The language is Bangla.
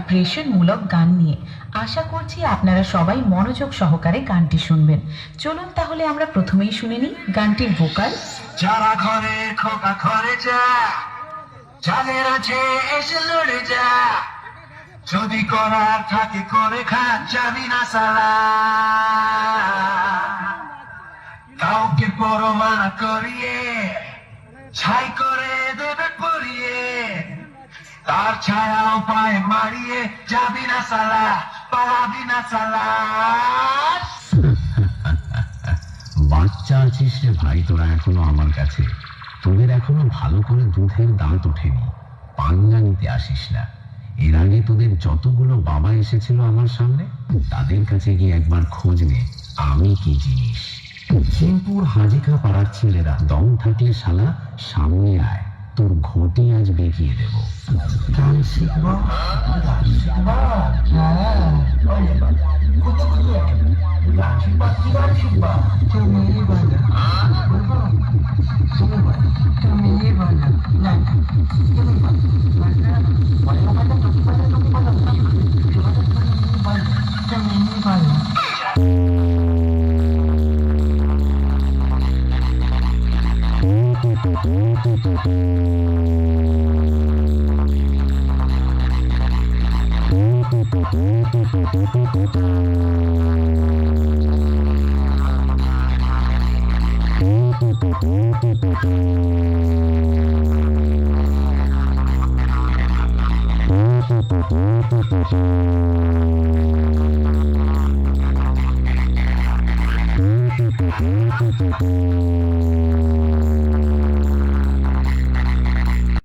ভাইব্রেশনমূলক গান নিয়ে। আশা করছি আপনারা সবাই মনোযোগ সহকারে গানটি শুনবেন। চলুন তাহলে আমরা প্রথমেই শুনে নিই গানটির ভোকাল। যারা ঘরে খোকা ঘরে যা, যাদের আছে এসে লড়ে যা, যদি করার থাকে করে খা, যাবি না সালা। কাউকে পরমানা করিয়ে ছাই করে দেবে পরিয়ে, তার ছায়াও পায়ে মারিয়ে, যাবি না সালা, পালাবি না সালা। বাচ্চা আছিস রে ভাই, তোরা এখনো আমার কাছে। তোদের এখনো ভালো করে দুধের দাঁত ওঠেনি, পাঙ্গা নিতে আসিস না। এর আগে তোদের যতগুলো বাবা এসেছিল আমার সামনে, তাদের কাছে গিয়ে একবার খোঁজ নে আমি কি জিনিস। চিনপুর হাজিকা পাড়ার ছেলেরা, দম থাকলে শালা সামনে আয়, তোর ঘটি আজ বেঁকিয়ে দেব। গান শিখবো, গান শিখবো, হ্যাঁ, গান শিখবা, কি গান শিখবা? তুমি বলো, তুমি বলো, না তুমি বলো। Thank you.